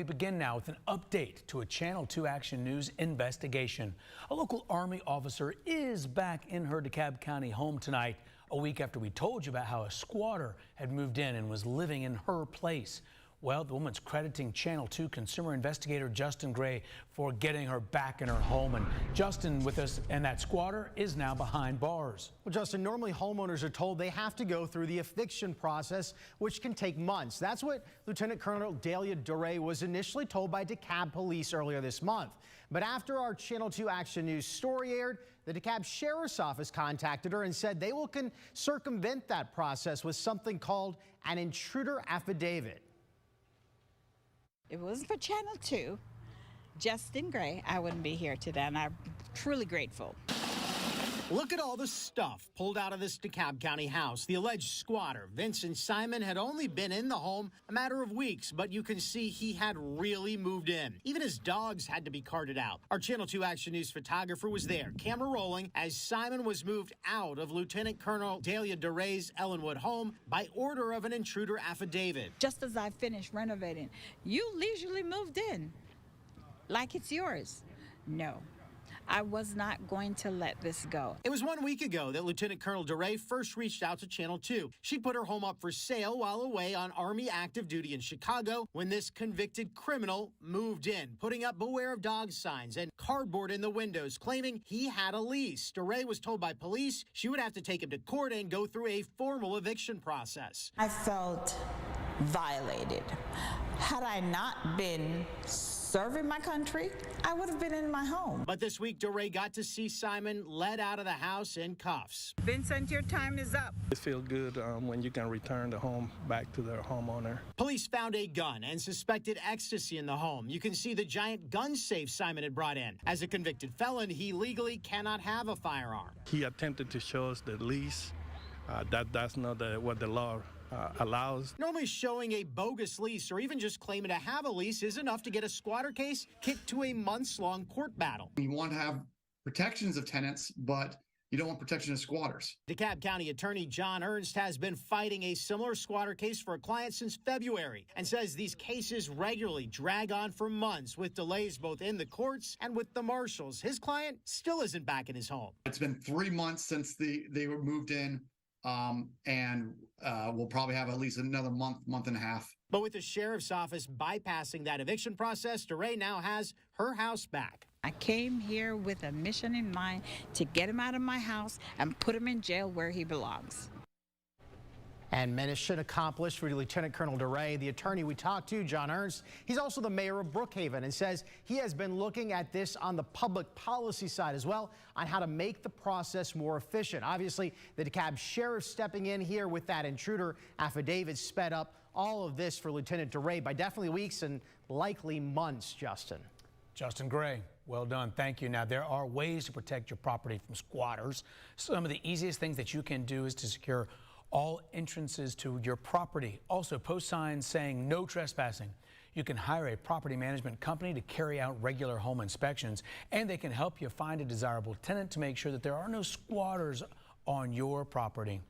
We begin now with an update to a Channel 2 Action News investigation. A local Army officer is back in her Dekalb County home tonight, a week after we told you about how a squatter had moved in and was living in her place. Well, the woman's crediting Channel 2 Consumer Investigator Justin Gray for getting her back in her home. And Justin with us, and that squatter is now behind bars. Well, Justin, normally homeowners are told they have to go through the eviction process, which can take months. That's what Lieutenant Colonel Dahlia Daure was initially told by Dekalb Police earlier this month. But after our Channel 2 Action News story aired, the Dekalb Sheriff's Office contacted her and said they will circumvent that process with something called an intruder affidavit. If it wasn't for Channel 2, Justin Gray, I wouldn't be here today, and I'm truly grateful. Look at all the stuff pulled out of this Dekalb County house. The alleged squatter, Vincent Simon, had only been in the home a matter of weeks, but you can see he had really moved in. Even his dogs had to be carted out. Our Channel 2 Action News photographer was there, camera rolling, as Simon was moved out of Lieutenant Colonel Dahlia Daure's Ellenwood home by order of an intruder affidavit. Just as I finished renovating, you leisurely moved in like it's yours. No. I was not going to let this go. It was 1 week ago that Lieutenant Colonel Daure first reached out to Channel 2. She put her home up for sale while away on Army active duty in Chicago when this convicted criminal moved in, putting up beware of dogs signs and cardboard in the windows, claiming he had a lease. Daure was told by police she would have to take him to court and go through a formal eviction process. I felt violated. Had I not been serving my country, I would have been in my home. But this week, Daure got to see Simon led out of the house in cuffs. Vincent, your time is up. It feels good when you can return the home back to their homeowner. Police found a gun and suspected ecstasy in the home. You can see the giant gun safe Simon had brought in. As a convicted felon, he legally cannot have a firearm. He attempted to show us the lease. That's not what the law allows. Normally showing a bogus lease or even just claiming to have a lease is enough to get a squatter case kicked to a months-long court battle. You want to have protections of tenants, but you don't want protection of squatters. Dekalb County Attorney John Ernst has been fighting a similar squatter case for a client since February and says these cases regularly drag on for months with delays both in the courts and with the marshals. His client still isn't back in his home. It's been 3 months since they were moved in. We'll probably have at least another month and a half. But with the sheriff's office bypassing that eviction process, Daure now has her house back. I came here with a mission in mind to get him out of my house and put him in jail where he belongs. And mission accomplished for Lieutenant Colonel Daure. The attorney we talked to, John Ernst, he's also the mayor of Brookhaven and says he has been looking at this on the public policy side as well on how to make the process more efficient. Obviously, the Dekalb Sheriff stepping in here with that intruder affidavit sped up all of this for Lieutenant Daure by definitely weeks and likely months, Justin. Justin Gray, well done. Thank you. Now, there are ways to protect your property from squatters. Some of the easiest things that you can do is to secure all entrances to your property. Also, post signs saying no trespassing. You can hire a property management company to carry out regular home inspections, and they can help you find a desirable tenant to make sure that there are no squatters on your property.